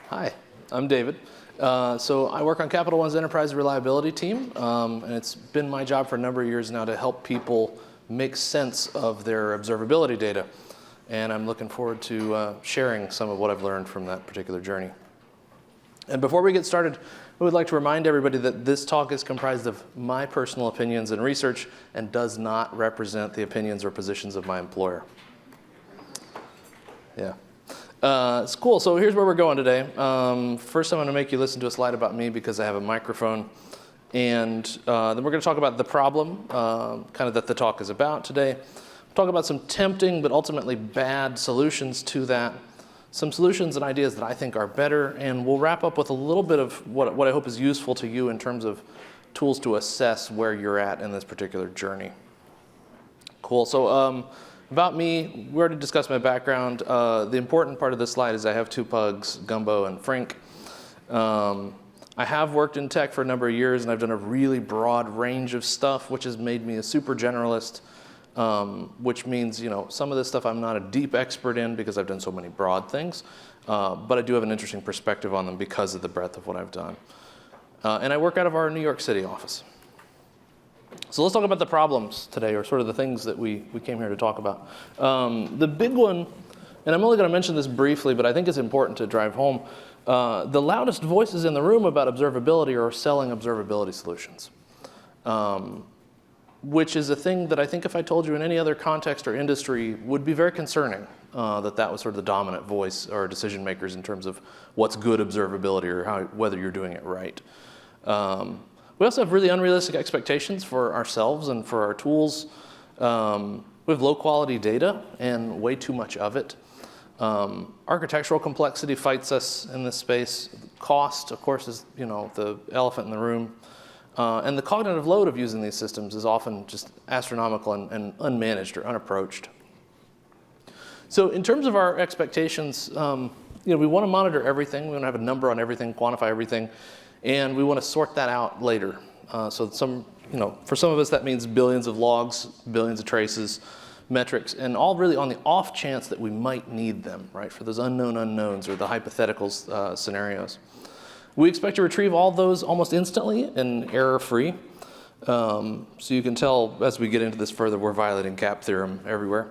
Hi, I'm David. So I work on Capital One's enterprise reliability team, and it's been my job for a number of years now to help people make sense of their observability data. And I'm looking forward to sharing some of what I've learned from that particular journey. And before we get started, we would like to remind everybody that this talk is comprised of my personal opinions and research and does not represent the opinions or positions of my employer. Yeah. It's cool. So here's where we're going today. First, I'm going to make you listen to a slide about me because I have a microphone. And then we're going to talk about the problem, kind of that the talk is about today. Talk about some tempting but ultimately bad solutions to that. Some solutions and ideas that I think are better. And we'll wrap up with a little bit of what I hope is useful to you in terms of tools to assess where you're at in this particular journey. Cool. So about me, we already discussed my background. The important part of this slide is I have two pugs, Gumbo and Frink. I have worked in tech for a number of years, and I've done a really broad range of stuff, which has made me a super generalist, which means, some of this stuff I'm not a deep expert in because I've done so many broad things, but I do have an interesting perspective on them because of the breadth of what I've done. And I work out of our New York City office. So let's talk about the problems today, or sort of the things that we came here to talk about. The big one, and I'm only going to mention this briefly, but I think it's important to drive home. The loudest voices in the room about observability are selling observability solutions, which is a thing that I think if I told you in any other context or industry would be very concerning, that was sort of the dominant voice or decision makers in terms of what's good observability or whether you're doing it right. We also have really unrealistic expectations for ourselves and for our tools. We have low quality data and way too much of it. Architectural complexity fights us in this space. Cost, of course, is the elephant in the room. And the cognitive load of using these systems is often just astronomical and unmanaged or unapproached. So in terms of our expectations, we want to monitor everything. We want to have a number on everything, quantify everything. And we want to sort that out later. So for some of us, that means billions of logs, billions of traces, metrics, and all really on the off chance that we might need them, right, for those unknown unknowns or the hypothetical scenarios. We expect to retrieve all those almost instantly and error-free. So you can tell as we get into this further, we're violating CAP theorem everywhere.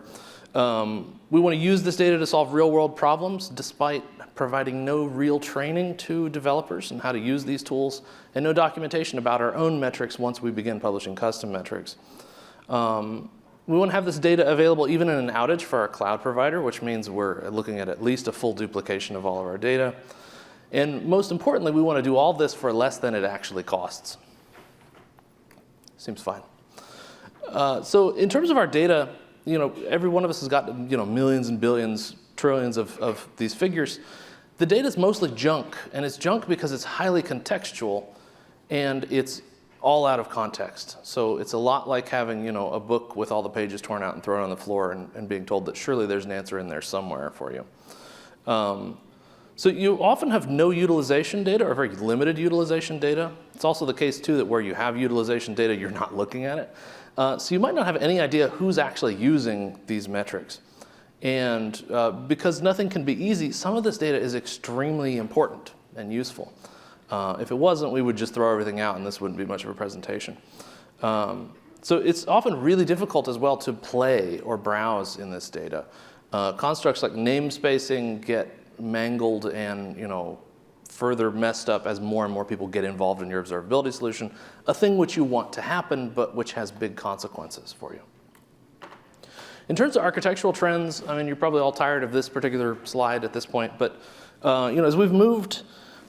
We want to use this data to solve real-world problems despite providing no real training to developers on how to use these tools and no documentation about our own metrics once we begin publishing custom metrics. We want to have this data available even in an outage for our cloud provider, which means we're looking at least a full duplication of all of our data. And most importantly, we want to do all this for less than it actually costs. Seems fine. So in terms of our data, every one of us has got millions and billions, trillions of these figures. The data is mostly junk, and it's junk because it's highly contextual, and it's all out of context. So it's a lot like having a book with all the pages torn out and thrown on the floor and being told that surely there's an answer in there somewhere for you. So you often have no utilization data or very limited utilization data. It's also the case, too, that where you have utilization data, you're not looking at it. So you might not have any idea who's actually using these metrics. And because nothing can be easy, some of this data is extremely important and useful. If it wasn't, we would just throw everything out, and this wouldn't be much of a presentation. So it's often really difficult as well to play or browse in this data. Constructs like namespacing get mangled and further messed up as more and more people get involved in your observability solution, a thing which you want to happen, but which has big consequences for you. In terms of architectural trends, you're probably all tired of this particular slide at this point, but as we've moved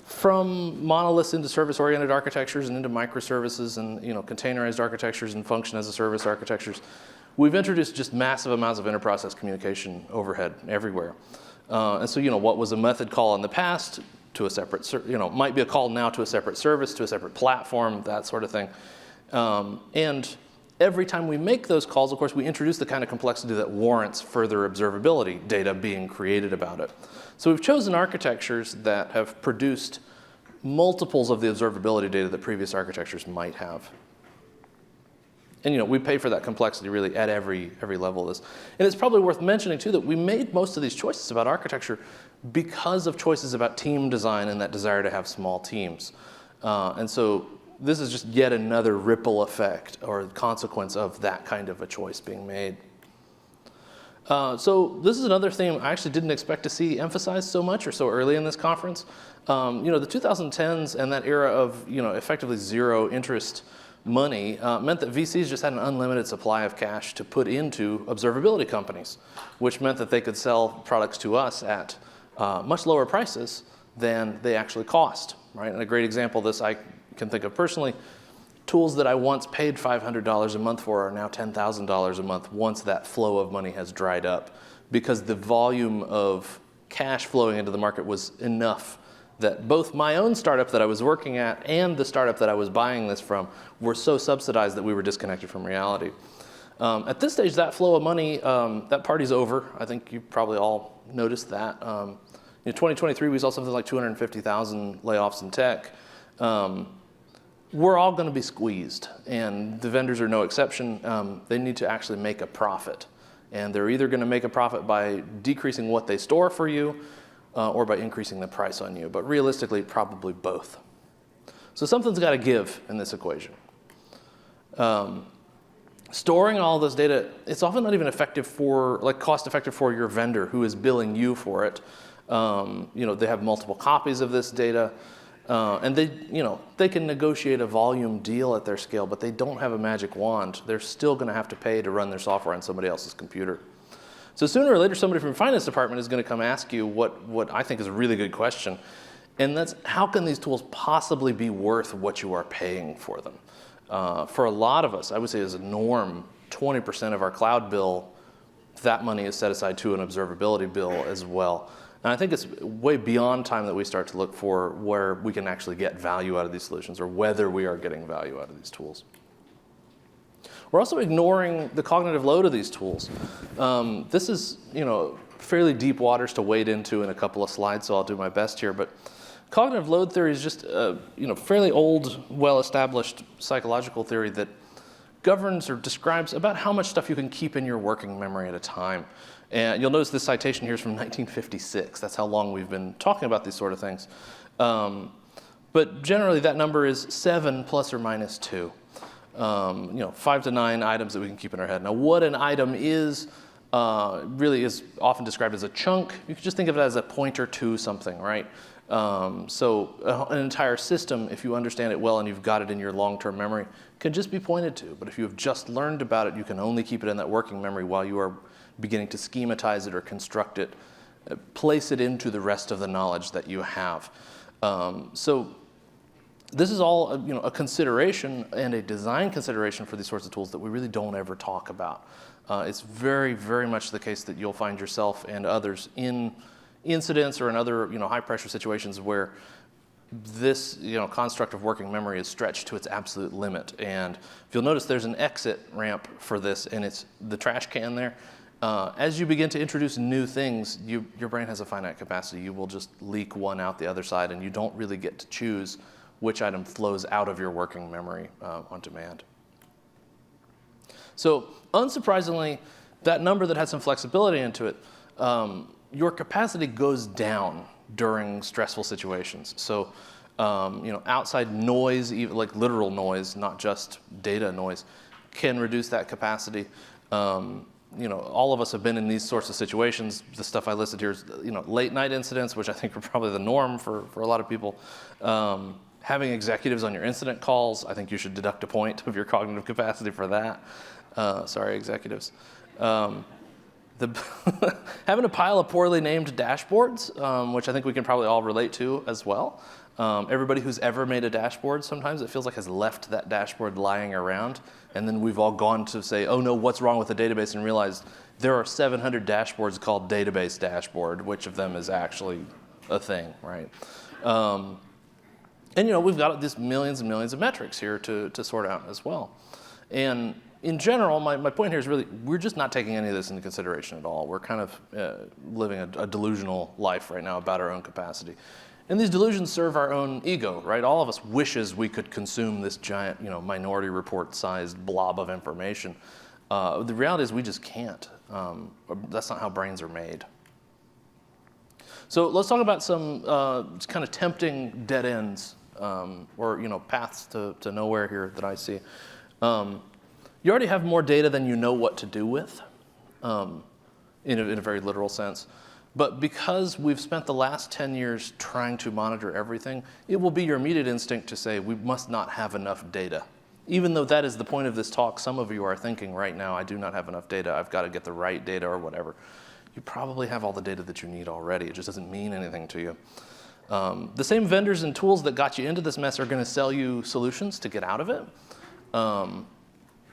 from monoliths into service-oriented architectures and into microservices and containerized architectures and function-as-a-service architectures, we've introduced just massive amounts of inter-process communication overhead everywhere. And so what was a method call in the past to a separate, might be a call now to a separate service, to a separate platform, that sort of thing. And every time we make those calls, of course, we introduce the kind of complexity that warrants further observability data being created about it. So we've chosen architectures that have produced multiples of the observability data that previous architectures might have. And we pay for that complexity really at every level of this. And it's probably worth mentioning too that we made most of these choices about architecture because of choices about team design and that desire to have small teams. And so this is just yet another ripple effect or consequence of that kind of a choice being made. So this is another theme I actually didn't expect to see emphasized so much or so early in this conference. The 2010s and that era of effectively zero interest money meant that VCs just had an unlimited supply of cash to put into observability companies, which meant that they could sell products to us at much lower prices than they actually cost, right? And a great example of this I can think of personally, tools that I once paid $500 a month for are now $10,000 a month once that flow of money has dried up, because the volume of cash flowing into the market was enough that both my own startup that I was working at and the startup that I was buying this from were so subsidized that we were disconnected from reality. At this stage, that flow of money, that party's over. I think you probably all noticed that. In 2023, we saw something like 250,000 layoffs in tech. We're all going to be squeezed, and the vendors are no exception. They need to actually make a profit, and they're either going to make a profit by decreasing what they store for you or by increasing the price on you, but realistically, probably both. So something's got to give in this equation. Storing all this data, it's often not even cost effective for your vendor who is billing you for it. They have multiple copies of this data. And they can negotiate a volume deal at their scale, but they don't have a magic wand. They're still going to have to pay to run their software on somebody else's computer. So sooner or later, somebody from the finance department is going to come ask you what I think is a really good question, and that's how can these tools possibly be worth what you are paying for them? For a lot of us, I would say as a norm, 20% of our cloud bill, that money is set aside to an observability bill as well. And I think it's way beyond time that we start to look for where we can actually get value out of these solutions or whether we are getting value out of these tools. We're also ignoring the cognitive load of these tools. This is, fairly deep waters to wade into in a couple of slides, so I'll do my best here. But cognitive load theory is just, fairly old, well-established psychological theory that governs or describes about how much stuff you can keep in your working memory at a time. And you'll notice this citation here is from 1956. That's how long we've been talking about these sort of things. But generally, that number is 7 plus or minus 2. 5 to 9 items that we can keep in our head. Now, what an item is really is often described as a chunk. You can just think of it as a pointer to something, right? So an entire system, if you understand it well and you've got it in your long-term memory, can just be pointed to. But if you have just learned about it, you can only keep it in that working memory while you are beginning to schematize it or construct it, place it into the rest of the knowledge that you have. So this is all a consideration and a design consideration for these sorts of tools that we really don't ever talk about. It's very, very much the case that you'll find yourself and others in incidents or in other high pressure situations where this construct of working memory is stretched to its absolute limit. And if you'll notice, there's an exit ramp for this, and it's the trash can there. As you begin to introduce new things, your brain has a finite capacity. You will just leak one out the other side, and you don't really get to choose which item flows out of your working memory on demand. So unsurprisingly, that number that has some flexibility into it, your capacity goes down during stressful situations. So outside noise, even like literal noise, not just data noise, can reduce that capacity. All of us have been in these sorts of situations. The stuff I listed here is, late night incidents, which I think are probably the norm for a lot of people. Having executives on your incident calls, I think you should deduct a point of your cognitive capacity for that. Sorry, executives. Having a pile of poorly named dashboards, which I think we can probably all relate to as well. Everybody who's ever made a dashboard, sometimes it feels like has left that dashboard lying around, and then we've all gone to say, oh no, what's wrong with the database, and realized there are 700 dashboards called database dashboard. Which of them is actually a thing, right? And we've got these millions and millions of metrics here to sort out as well. And in general, my point here is really, we're just not taking any of this into consideration at all. We're kind of living a delusional life right now about our own capacity. And these delusions serve our own ego, right? All of us wishes we could consume this giant, Minority Report-sized blob of information. The reality is we just can't. That's not how brains are made. So let's talk about some kind of tempting dead ends, or paths to nowhere here that I see. You already have more data than you know what to do with, in a very literal sense. But because we've spent the last 10 years trying to monitor everything, it will be your immediate instinct to say we must not have enough data. Even though that is the point of this talk, some of you are thinking right now, I do not have enough data, I've got to get the right data or whatever. You probably have all the data that you need already. It just doesn't mean anything to you. The same vendors and tools that got you into this mess are going to sell you solutions to get out of it.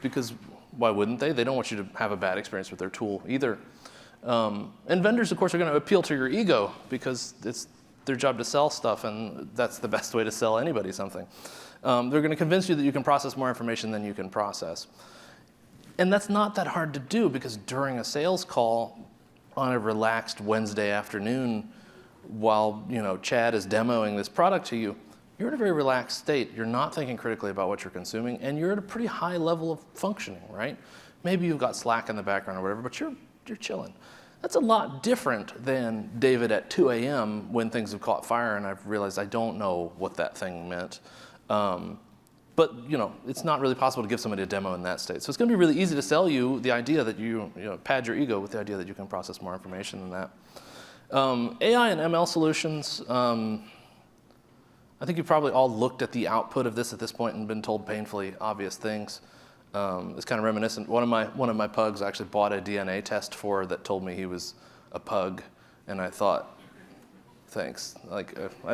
Because why wouldn't they? They don't want you to have a bad experience with their tool either. And vendors, of course, are going to appeal to your ego because it's their job to sell stuff, and that's the best way to sell anybody something. They're going to convince you that you can process more information than you can process. And that's not that hard to do because during a sales call on a relaxed Wednesday afternoon while Chad is demoing this product to you, you're in a very relaxed state. You're not thinking critically about what you're consuming, and you're at a pretty high level of functioning, right? Maybe you've got Slack in the background or whatever, but you're chilling. That's a lot different than David at 2 a.m. when things have caught fire and I've realized I don't know what that thing meant. But it's not really possible to give somebody a demo in that state. So it's going to be really easy to sell you the idea that you pad your ego with the idea that you can process more information than that. AI and ML solutions, I think you've probably all looked at the output of this at this point and been told painfully obvious things. It's kind of reminiscent. One of my pugs I actually bought a DNA test for that told me he was a pug, and I thought, thanks. I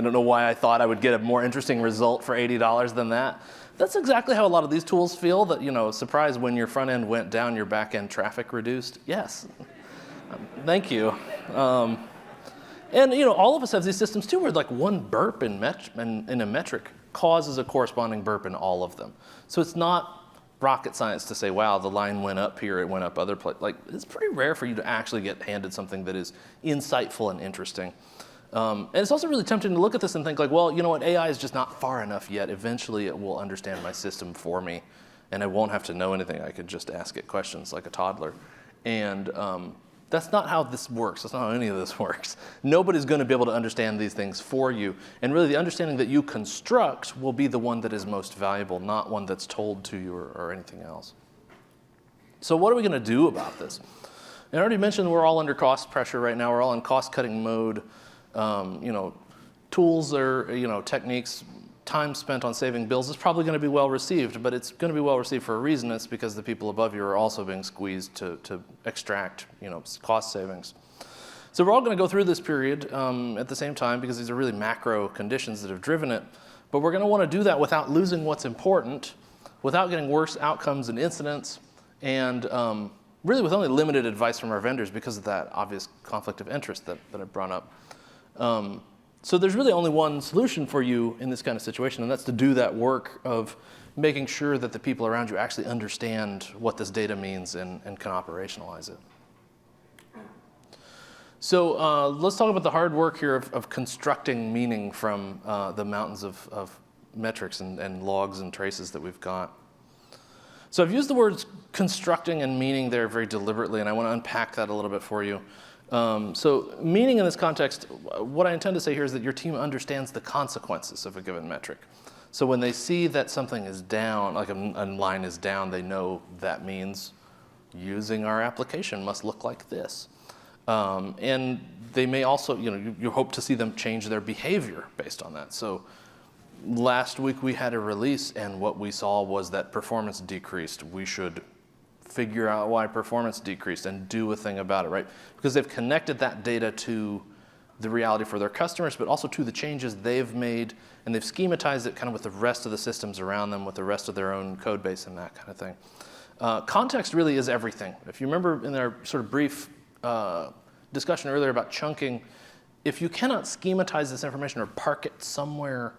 don't know why I thought I would get a more interesting result for $80 than that. That's exactly how a lot of these tools feel. That surprise, when your front end went down, your back end traffic reduced. Yes, thank you. And all of us have these systems too, where one burp in a metric causes a corresponding burp in all of them. So it's not rocket science to say, wow, the line went up here, it went up other places. It's pretty rare for you to actually get handed something that is insightful and interesting. And it's also really tempting to look at this and think well, you know what, AI is just not far enough yet. Eventually it will understand my system for me, and I won't have to know anything. I could just ask it questions like a toddler. And that's not how this works. That's not how any of this works. Nobody's going to be able to understand these things for you. And really the understanding that you construct will be the one that is most valuable, not one that's told to you or anything else. So what are we going to do about this? I already mentioned we're all under cost pressure right now. We're all in cost-cutting mode. Tools or techniques, time spent on saving bills is probably going to be well received, but it's going to be well received for a reason. It's because the people above you are also being squeezed to extract cost savings. So we're all going to go through this period at the same time because these are really macro conditions that have driven it. But we're going to want to do that without losing what's important, without getting worse outcomes and incidents, and really with only limited advice from our vendors because of that obvious conflict of interest that I brought up. So there's really only one solution for you in this kind of situation, and that's to do that work of making sure that the people around you actually understand what this data means and can operationalize it. So let's talk about the hard work here of constructing meaning from the mountains of metrics and logs and traces that we've got. So I've used the words constructing and meaning there very deliberately, and I want to unpack that a little bit for you. So meaning in this context, what I intend to say here is that your team understands the consequences of a given metric. So when they see that something is down, like a line is down, they know that means using our application must look like this. And they may also, you hope to see them change their behavior based on that. So last week we had a release, and what we saw was that performance decreased. We should figure out why performance decreased and do a thing about it, right? Because they've connected that data to the reality for their customers, but also to the changes they've made, and they've schematized it kind of with the rest of the systems around them, with the rest of their own code base and that kind of thing. Context really is everything. If you remember in our sort of brief discussion earlier about chunking, if you cannot schematize this information or park it somewhere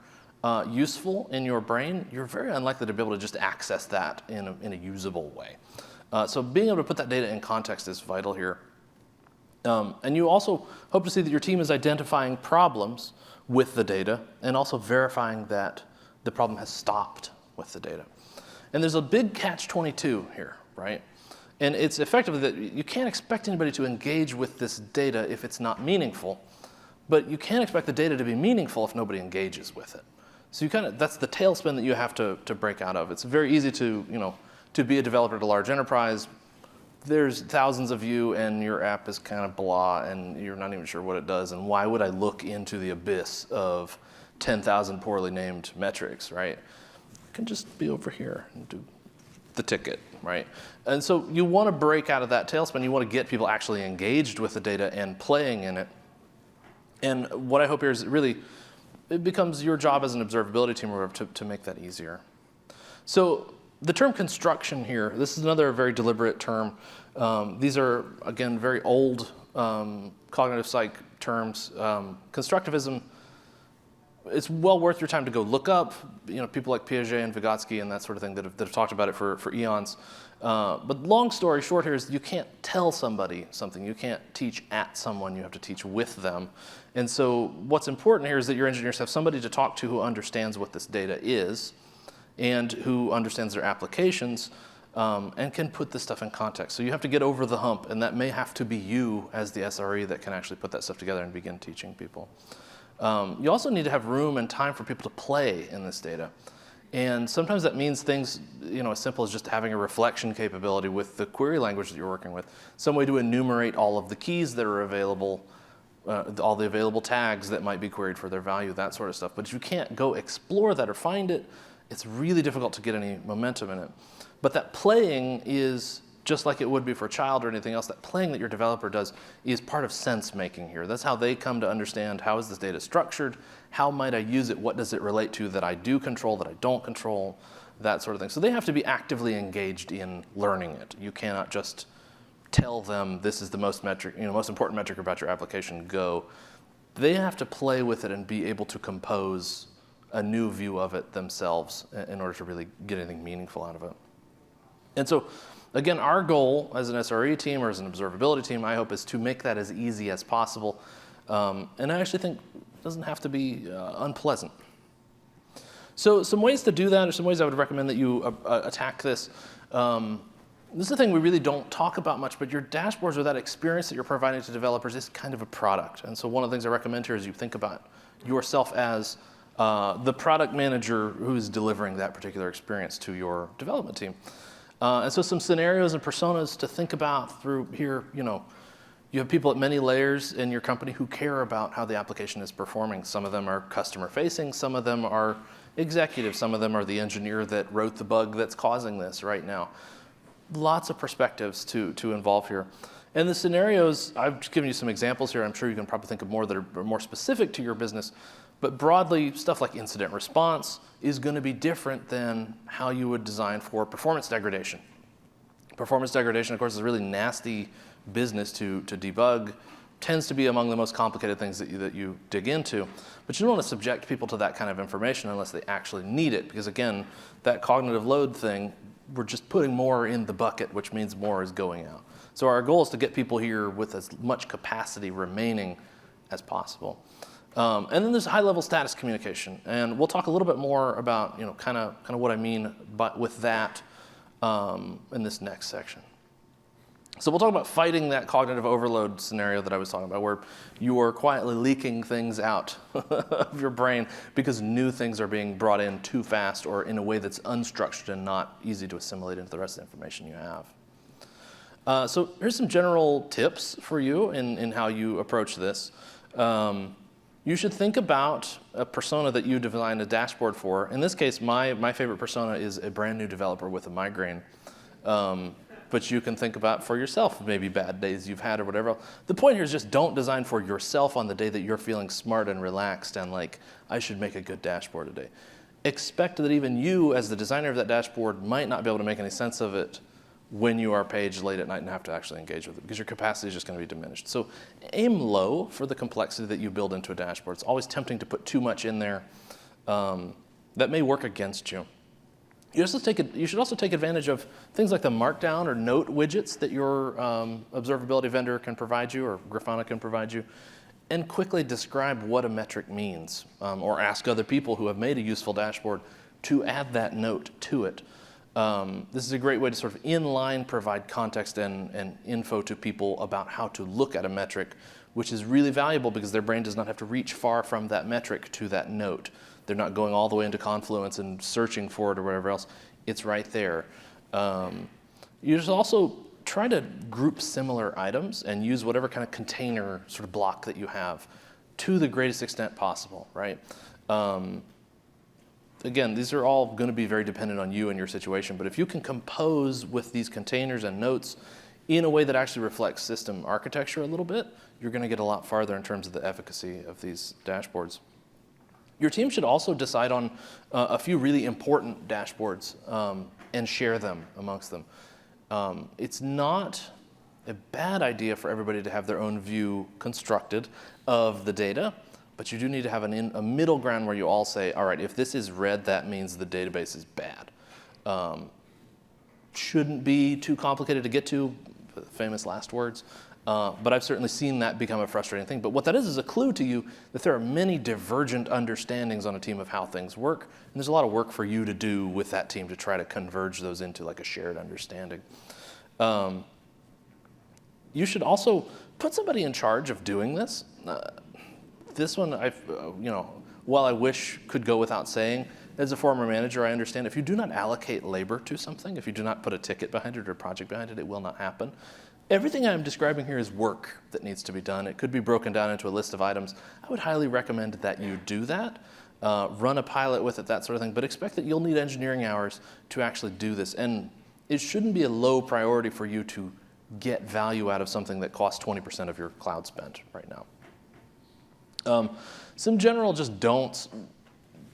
useful in your brain, you're very unlikely to be able to just access that in a usable way. So being able to put that data in context is vital here. And you also hope to see that your team is identifying problems with the data and also verifying that the problem has stopped with the data. And there's a big catch-22 here, right? And it's effectively that you can't expect anybody to engage with this data if it's not meaningful, but you can't expect the data to be meaningful if nobody engages with it. So that's the tailspin that you have to break out of. It's very easy to be a developer at a large enterprise. There's thousands of you and your app is kind of blah and you're not even sure what it does, and why would I look into the abyss of 10,000 poorly named metrics, right? I can just be over here and do the ticket, right? And so you want to break out of that tailspin. You want to get people actually engaged with the data and playing in it. And what I hope here is it becomes your job as an observability team or whatever to make that easier. So the term construction here, this is another very deliberate term. These are, again, very old cognitive psych terms. Constructivism, it's well worth your time to go look up. People like Piaget and Vygotsky and that sort of thing that have talked about it for eons. But long story short here is you can't tell somebody something. You can't teach at someone. You have to teach with them. And so what's important here is that your engineers have somebody to talk to who understands what this data is and who understands their applications and can put this stuff in context. So you have to get over the hump, and that may have to be you as the SRE that can actually put that stuff together and begin teaching people. You also need to have room and time for people to play in this data. And sometimes that means things as simple as just having a reflection capability with the query language that you're working with, some way to enumerate all of the keys that are available, all the available tags that might be queried for their value, that sort of stuff. But if you can't go explore that or find it, it's really difficult to get any momentum in it. But that playing is just like it would be for a child or anything else. That playing that your developer does is part of sense making here. That's how they come to understand, how is this data structured? How might I use it? What does it relate to that I do control, that I don't control, that sort of thing. So they have to be actively engaged in learning it. You cannot just tell them this is the most important metric about your application, go. They have to play with it and be able to compose a new view of it themselves in order to really get anything meaningful out of it. And so, again, our goal as an SRE team or as an observability team, I hope, is to make that as easy as possible. And I actually think it doesn't have to be unpleasant. So some ways to do that, or some ways I would recommend that you attack this. This is the thing we really don't talk about much, but your dashboards or that experience that you're providing to developers is kind of a product. And so one of the things I recommend here is you think about yourself as the product manager who's delivering that particular experience to your development team. And so some scenarios and personas to think about through here, you have people at many layers in your company who care about how the application is performing. Some of them are customer facing, some of them are executive, some of them are the engineer that wrote the bug that's causing this right now. Lots of perspectives to involve here. And the scenarios, I've just given you some examples here. I'm sure you can probably think of more that are more specific to your business. But broadly, stuff like incident response is going to be different than how you would design for performance degradation. Performance degradation, of course, is a really nasty business to debug. Tends to be among the most complicated things that you dig into. But you don't want to subject people to that kind of information unless they actually need it. Because again, that cognitive load thing, we're just putting more in the bucket, which means more is going out. So our goal is to get people here with as much capacity remaining as possible. And then there's high-level status communication, and we'll talk a little bit more about kind of what I mean with that in this next section. So we'll talk about fighting that cognitive overload scenario that I was talking about, where you are quietly leaking things out of your brain because new things are being brought in too fast or in a way that's unstructured and not easy to assimilate into the rest of the information you have. So here's some general tips for you in how you approach this. You should think about a persona that you design a dashboard for. In this case, my favorite persona is a brand new developer with a migraine. But you can think about for yourself, maybe bad days you've had or whatever. The point here is just don't design for yourself on the day that you're feeling smart and relaxed and like, I should make a good dashboard today. Expect that even you, as the designer of that dashboard, might not be able to make any sense of it when you are paged late at night and have to actually engage with it, because your capacity is just going to be diminished. So aim low for the complexity that you build into a dashboard. It's always tempting to put too much in there that may work against you. You should also take advantage of things like the Markdown or Note widgets that your observability vendor can provide you or Grafana can provide you, and quickly describe what a metric means, or ask other people who have made a useful dashboard to add that note to it. This is a great way to sort of inline provide context and info to people about how to look at a metric, which is really valuable because their brain does not have to reach far from that metric to that note. They're not going all the way into Confluence and searching for it or whatever else. It's right there. You just also try to group similar items and use whatever kind of container sort of block that you have to the greatest extent possible, right? Again, these are all going to be very dependent on you and your situation, but if you can compose with these containers and notes in a way that actually reflects system architecture a little bit, you're going to get a lot farther in terms of the efficacy of these dashboards. Your team should also decide on a few really important dashboards and share them amongst them. It's not a bad idea for everybody to have their own view constructed of the data, but you do need to have a middle ground where you all say, all right, if this is red, that means the database is bad. Shouldn't be too complicated to get to, famous last words. But I've certainly seen that become a frustrating thing. But what that is a clue to you that there are many divergent understandings on a team of how things work. And there's a lot of work for you to do with that team to try to converge those into like a shared understanding. You should also put somebody in charge of doing this. This one, while I wish could go without saying, as a former manager, I understand if you do not allocate labor to something, if you do not put a ticket behind it or a project behind it, it will not happen. Everything I'm describing here is work that needs to be done. It could be broken down into a list of items. I would highly recommend that you do that, run a pilot with it, that sort of thing, but expect that you'll need engineering hours to actually do this. And it shouldn't be a low priority for you to get value out of something that costs 20% of your cloud spend right now. Some general just don't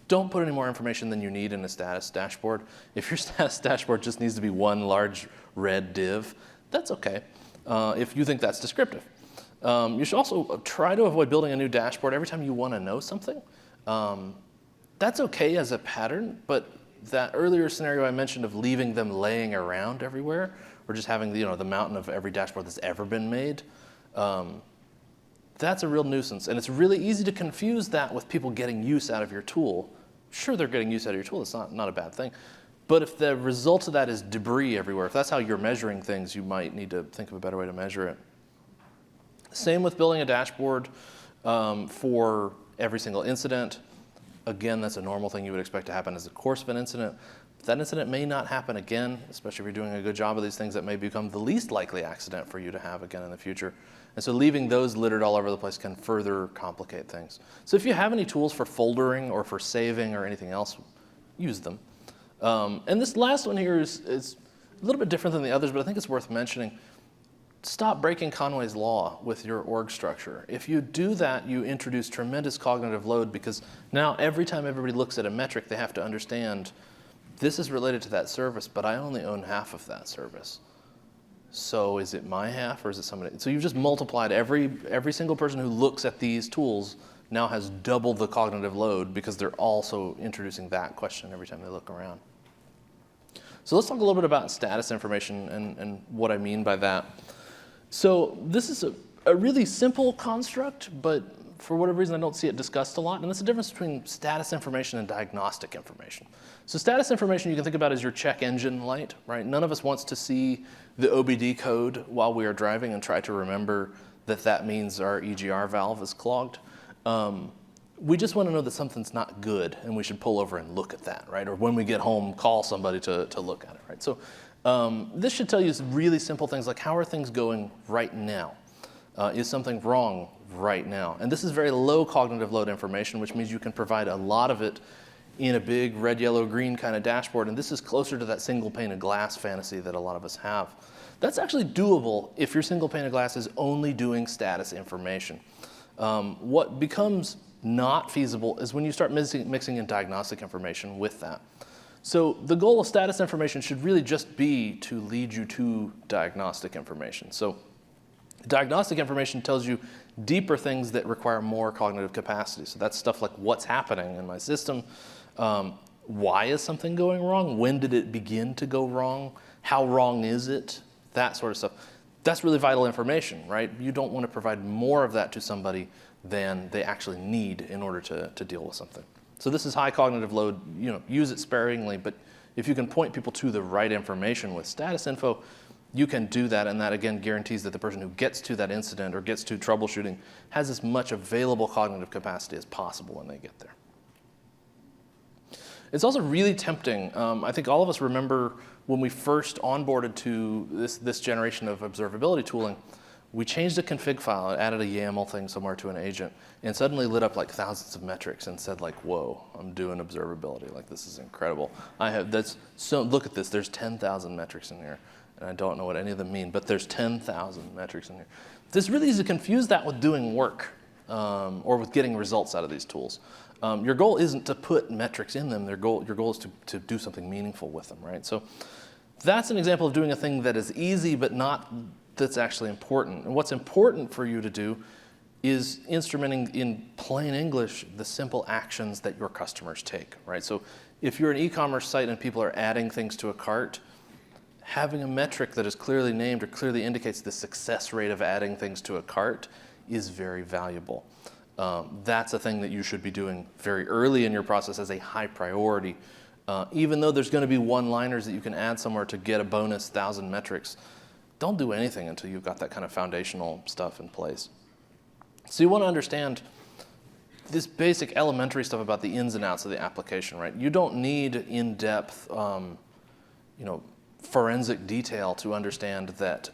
put any more information than you need in a status dashboard. If your status dashboard just needs to be one large red div, that's okay. If you think that's descriptive. You should also try to avoid building a new dashboard every time you want to know something. That's okay as a pattern, but that earlier scenario I mentioned of leaving them laying around everywhere, or just having the mountain of every dashboard that's ever been made, that's a real nuisance. And it's really easy to confuse that with people getting use out of your tool. Sure, they're getting use out of your tool. It's not a bad thing. But if the result of that is debris everywhere, if that's how you're measuring things, you might need to think of a better way to measure it. Same with building a dashboard for every single incident. Again, that's a normal thing you would expect to happen as a course of an incident. That incident may not happen again, especially if you're doing a good job of these things. That may become the least likely accident for you to have again in the future. And so leaving those littered all over the place can further complicate things. So if you have any tools for foldering or for saving or anything else, use them. And this last one here is a little bit different than the others, but I think it's worth mentioning. Stop breaking Conway's law with your org structure. If you do that, you introduce tremendous cognitive load because now every time everybody looks at a metric, they have to understand this is related to that service, but I only own half of that service. So is it my half or is it somebody? So you've just multiplied every single person who looks at these tools now has double the cognitive load because they're also introducing that question every time they look around. So let's talk a little bit about status information and what I mean by that. So this is a really simple construct, but for whatever reason I don't see it discussed a lot, and that's the difference between status information and diagnostic information. So status information you can think about as your check engine light, right? None of us wants to see the OBD code while we are driving and try to remember that means our EGR valve is clogged. We just want to know that something's not good and we should pull over and look at that, right? Or when we get home, call somebody to look at it, right? So this should tell you some really simple things like how are things going right now? Is something wrong right now? And this is very low cognitive load information, which means you can provide a lot of it in a big red, yellow, green kind of dashboard. And this is closer to that single pane of glass fantasy that a lot of us have. That's actually doable if your single pane of glass is only doing status information. What becomes not feasible is when you start mixing in diagnostic information with that. So the goal of status information should really just be to lead you to diagnostic information. So diagnostic information tells you deeper things that require more cognitive capacity. So that's stuff like what's happening in my system. Why is something going wrong? When did it begin to go wrong? How wrong is it? That sort of stuff. That's really vital information, right? You don't want to provide more of that to somebody than they actually need in order to deal with something. So this is high cognitive load. Use it sparingly, but if you can point people to the right information with status info, you can do that, and that again guarantees that the person who gets to that incident or gets to troubleshooting has as much available cognitive capacity as possible when they get there. It's also really tempting. I think all of us remember when we first onboarded to this generation of observability tooling, we changed a config file, added a YAML thing somewhere to an agent, and suddenly lit up like thousands of metrics and said like, whoa, I'm doing observability. Like, this is incredible. Look at this, there's 10,000 metrics in here. And I don't know what any of them mean, but there's 10,000 metrics in here. This really easy to confuse that with doing work or with getting results out of these tools. Your goal isn't to put metrics in them. Your goal is to do something meaningful with them, right? So that's an example of doing a thing that is easy, but not that's actually important. And what's important for you to do is instrumenting in plain English the simple actions that your customers take, right? So if you're an e-commerce site and people are adding things to a cart, having a metric that is clearly named or clearly indicates the success rate of adding things to a cart is very valuable. That's a thing that you should be doing very early in your process as a high priority. Even though there's going to be one-liners that you can add somewhere to get a bonus 1,000 metrics, don't do anything until you've got that kind of foundational stuff in place. So you want to understand this basic elementary stuff about the ins and outs of the application, right? You don't need in-depth, forensic detail to understand that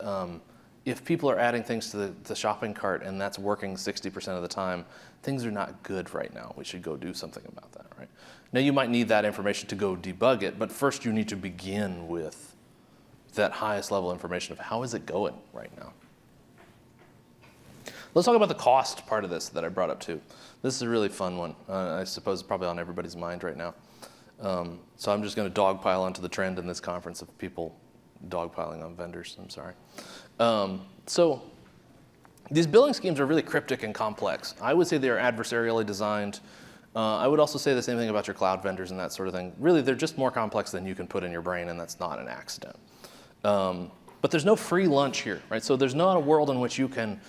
if people are adding things to the shopping cart and that's working 60% of the time, things are not good right now. We should go do something about that, right? Now you might need that information to go debug it, but first you need to begin with that highest level information of how is it going right now. Let's talk about the cost part of this that I brought up too. This is a really fun one. I suppose it's probably on everybody's mind right now. So I'm just going to dogpile onto the trend in this conference of people dogpiling on vendors. I'm sorry. So these billing schemes are really cryptic and complex. I would say they are adversarially designed. I would also say the same thing about your cloud vendors and that sort of thing. Really, they're just more complex than you can put in your brain, and that's not an accident. But there's no free lunch here, right? So there's not a world in which you can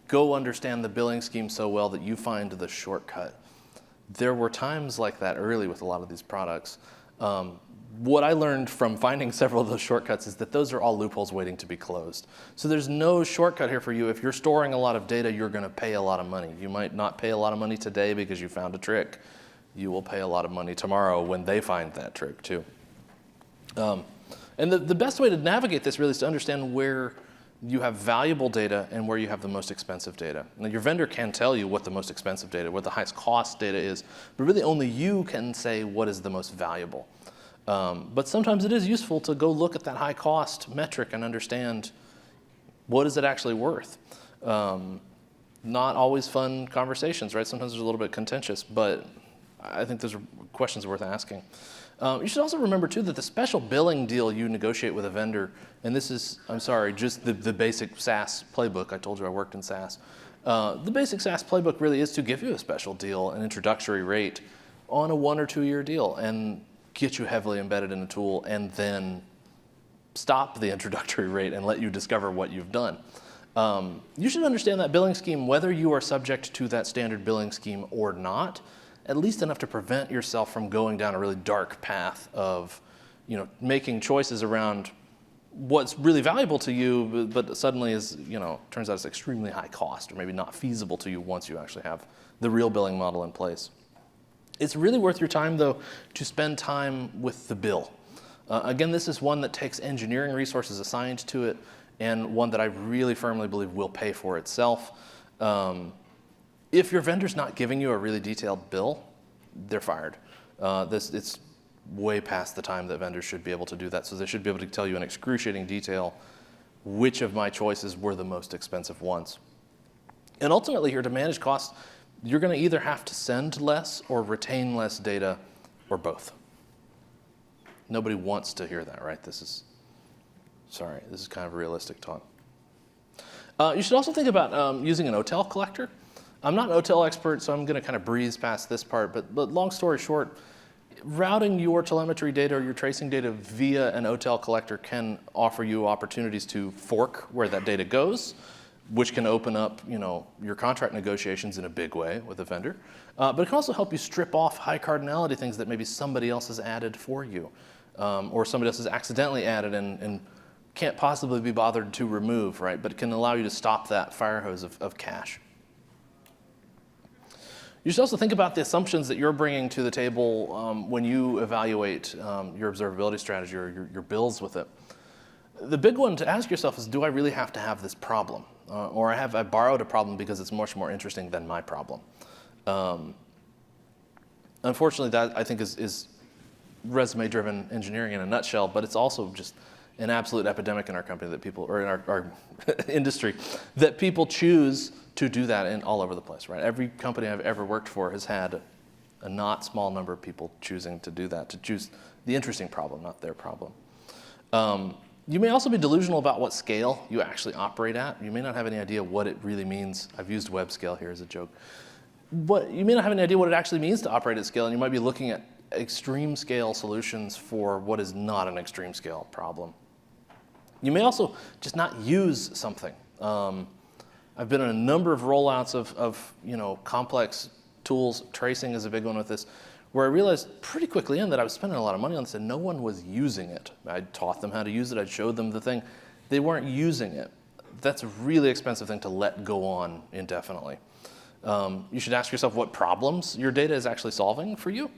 go understand the billing scheme so well that you find the shortcut. There were times like that early with a lot of these products. What I learned from finding several of those shortcuts is that those are all loopholes waiting to be closed. So there's no shortcut here for you. If you're storing a lot of data, you're going to pay a lot of money. You might not pay a lot of money today because you found a trick. You will pay a lot of money tomorrow when they find that trick too. And the best way to navigate this really is to understand where you have valuable data and where you have the most expensive data. Now, your vendor can tell you what the most expensive data, what the highest cost data is, but really only you can say what is the most valuable. But sometimes it is useful to go look at that high cost metric and understand what is it actually worth. Not always fun conversations, right? Sometimes they're a little bit contentious, but I think those are questions worth asking. You should also remember too that the special billing deal you negotiate with a vendor, and this is, I'm sorry, just the basic SaaS playbook. I told you I worked in SaaS. The basic SaaS playbook really is to give you a special deal, an introductory rate on a 1 or 2 year deal and get you heavily embedded in a tool and then stop the introductory rate and let you discover what you've done. You should understand that billing scheme whether you are subject to that standard billing scheme or not, at least enough to prevent yourself from going down a really dark path of, making choices around what's really valuable to you, but suddenly is, turns out it's extremely high cost or maybe not feasible to you once you actually have the real billing model in place. It's really worth your time, though, to spend time with the bill. Again, this is one that takes engineering resources assigned to it and one that I really firmly believe will pay for itself. If your vendor's not giving you a really detailed bill, they're fired. It's way past the time that vendors should be able to do that. So they should be able to tell you in excruciating detail which of my choices were the most expensive ones. And ultimately here, to manage costs, you're going to either have to send less or retain less data or both. Nobody wants to hear that, right? This is kind of a realistic talk. You should also think about using an Otel Collector. I'm not an Otel expert, so I'm going to kind of breeze past this part, but long story short, Routing your telemetry data or your tracing data via an Otel Collector can offer you opportunities to fork where that data goes, which can open up, your contract negotiations in a big way with a vendor. But it can also help you strip off high cardinality things that maybe somebody else has added for you, or somebody else has accidentally added and can't possibly be bothered to remove, right? But it can allow you to stop that fire hose of cache. You should also think about the assumptions that you're bringing to the table when you evaluate your observability strategy or your builds with it. The big one to ask yourself is, do I really have to have this problem? Or have I borrowed a problem because it's much more interesting than my problem? Unfortunately, that I think is resume-driven engineering in a nutshell, but it's also just an absolute epidemic in our company that people, or in our industry, that people choose to do that in all over the place, right? Every company I've ever worked for has had a not small number of people choosing to do that, to choose the interesting problem, not their problem. You may also be delusional about what scale you actually operate at. You may not have any idea what it really means. I've used web scale here as a joke. You may not have any idea what it actually means to operate at scale, and you might be looking at extreme scale solutions for what is not an extreme scale problem. You may also just not use something. I've been in a number of rollouts of complex tools. Tracing is a big one with this, where I realized pretty quickly that I was spending a lot of money on this and no one was using it. I taught them how to use it. I showed them the thing. They weren't using it. That's a really expensive thing to let go on indefinitely. You should ask yourself what problems your data is actually solving for you.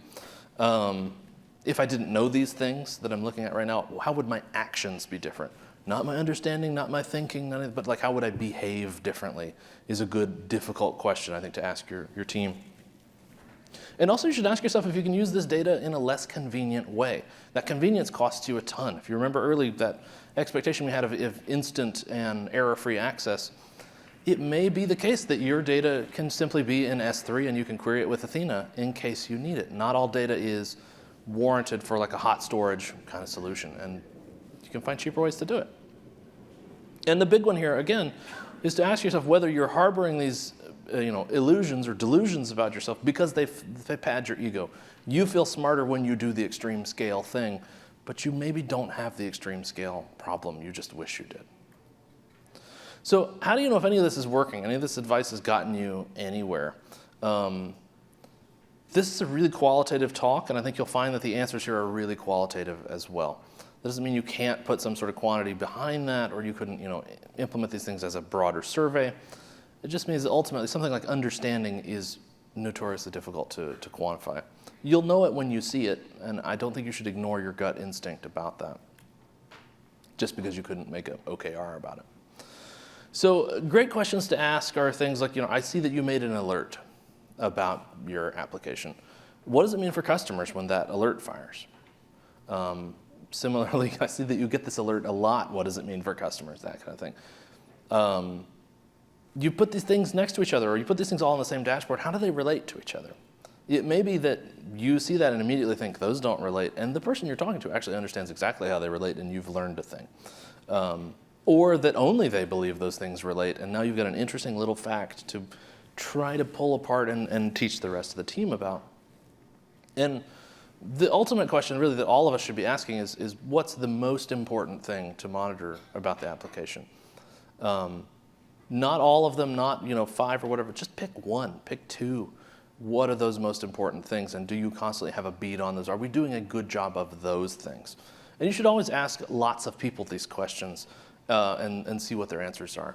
If I didn't know these things that I'm looking at right now, how would my actions be different? Not my understanding, not my thinking, but like how would I behave differently is a good, difficult question, I think, to ask your team. And also you should ask yourself if you can use this data in a less convenient way. That convenience costs you a ton. If you remember early, that expectation we had of instant and error-free access, it may be the case that your data can simply be in S3 and you can query it with Athena in case you need it. Not all data is warranted for like a hot storage kind of solution, and you can find cheaper ways to do it. And the big one here, again, is to ask yourself whether you're harboring these illusions or delusions about yourself because they pad your ego. You feel smarter when you do the extreme scale thing, but you maybe don't have the extreme scale problem. You just wish you did. So how do you know if any of this is working? Any of this advice has gotten you anywhere? This is a really qualitative talk, and I think you'll find that the answers here are really qualitative as well. That doesn't mean you can't put some sort of quantity behind that, or you couldn't, implement these things as a broader survey. It just means that ultimately something like understanding is notoriously difficult to quantify. You'll know it when you see it, and I don't think you should ignore your gut instinct about that, just because you couldn't make an OKR about it. So great questions to ask are things like, I see that you made an alert about your application. What does it mean for customers when that alert fires? Similarly, I see that you get this alert a lot. What does it mean for customers? That kind of thing. You put these things next to each other, or you put these things all on the same dashboard. How do they relate to each other? It may be that you see that and immediately think those don't relate, and the person you're talking to actually understands exactly how they relate, and you've learned a thing. Or that only they believe those things relate, and now you've got an interesting little fact to try to pull apart and teach the rest of the team about. And the ultimate question really that all of us should be asking is what's the most important thing to monitor about the application? Not all of them, not 5 or whatever, just pick one, pick 2. What are those most important things, and do you constantly have a beat on those? Are we doing a good job of those things? And you should always ask lots of people these questions and see what their answers are.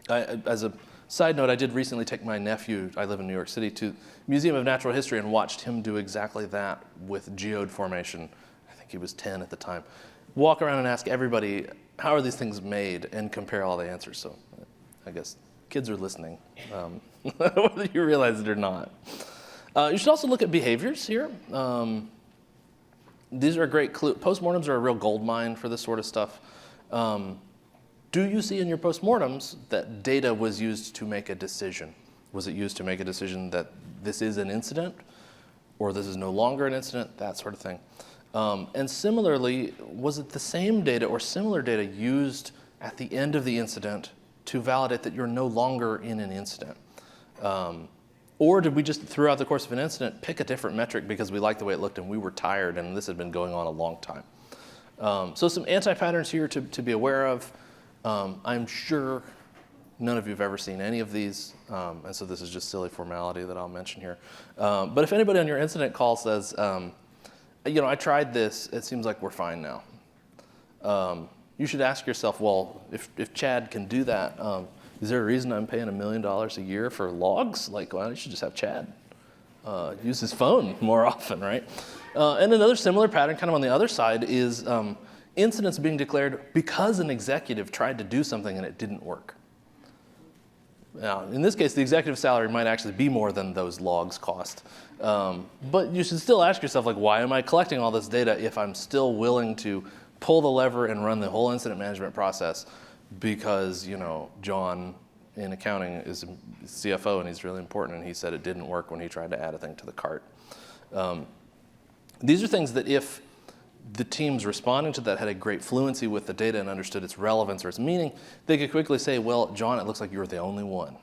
As a side note, I did recently take my nephew, I live in New York City, to Museum of Natural History and watched him do exactly that with geode formation. I think he was 10 at the time. Walk around and ask everybody, how are these things made, and compare all the answers. So I guess kids are listening, whether you realize it or not. You should also look at behaviors here. These are a great clue. Postmortems are a real gold mine for this sort of stuff. Do you see in your postmortems that data was used to make a decision? Was it used to make a decision that this is an incident, or this is no longer an incident, that sort of thing? And similarly, was it the same data or similar data used at the end of the incident to validate that you're no longer in an incident? Or did we just, throughout the course of an incident, pick a different metric because we liked the way it looked and we were tired and this had been going on a long time? So some anti-patterns here to be aware of. I'm sure none of you have ever seen any of these, and so this is just silly formality that I'll mention here. But if anybody on your incident call says, I tried this, it seems like we're fine now. You should ask yourself, well, if Chad can do that, is there a reason I'm paying $1 million a year for logs? Like, well, you should just have Chad use his phone more often, right? And another similar pattern kind of on the other side is incidents being declared because an executive tried to do something and it didn't work. Now, in this case, the executive salary might actually be more than those logs cost. But you should still ask yourself, like, why am I collecting all this data if I'm still willing to pull the lever and run the whole incident management process because, John in accounting is CFO and he's really important and he said it didn't work when he tried to add a thing to the cart. These are things that if the teams responding to that had a great fluency with the data and understood its relevance or its meaning, they could quickly say, well, John, it looks like you're the only one.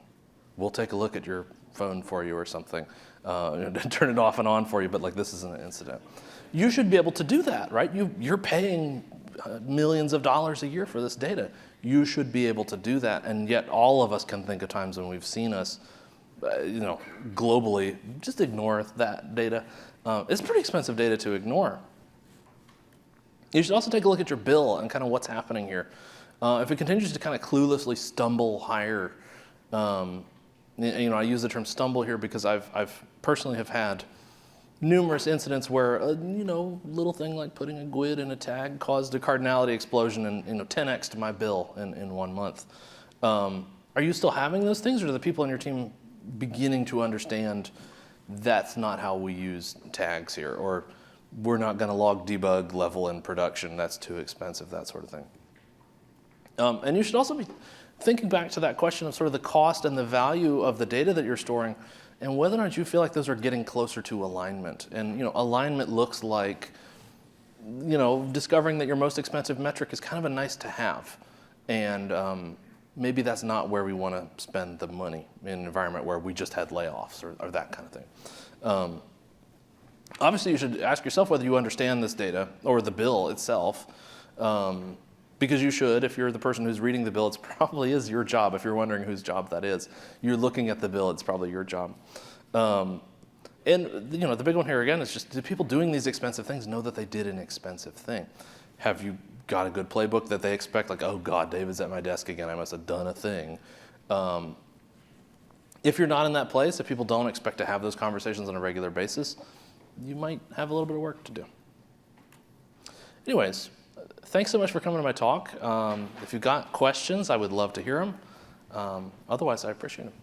We'll take a look at your phone for you or something, turn it off and on for you, but like this isn't an incident. You should be able to do that, right? You're paying millions of dollars a year for this data. You should be able to do that, and yet all of us can think of times when we've seen us, globally, just ignore that data. It's pretty expensive data to ignore. You should also take a look at your bill and kind of what's happening here. If it continues to kind of cluelessly stumble higher, I use the term stumble here because I've personally have had numerous incidents where little thing like putting a GUID in a tag caused a cardinality explosion and 10x to my bill in 1 month. Are you still having those things, or are the people on your team beginning to understand that's not how we use tags here, or we're not going to log debug level in production, that's too expensive, that sort of thing? And you should also be thinking back to that question of sort of the cost and the value of the data that you're storing and whether or not you feel like those are getting closer to alignment. And alignment looks like discovering that your most expensive metric is kind of a nice to have. And maybe that's not where we want to spend the money in an environment where we just had layoffs or that kind of thing. Obviously, you should ask yourself whether you understand this data or the bill itself, because you should. If you're the person who's reading the bill, it probably is your job. If you're wondering whose job that is, you're looking at the bill, it's probably your job. And the big one here again is just, do people doing these expensive things know that they did an expensive thing? Have you got a good playbook that they expect, like, oh God, David's at my desk again, I must have done a thing? If you're not in that place, if people don't expect to have those conversations on a regular basis, you might have a little bit of work to do. Anyways, thanks so much for coming to my talk. If you've got questions, I would love to hear them. Otherwise, I appreciate them.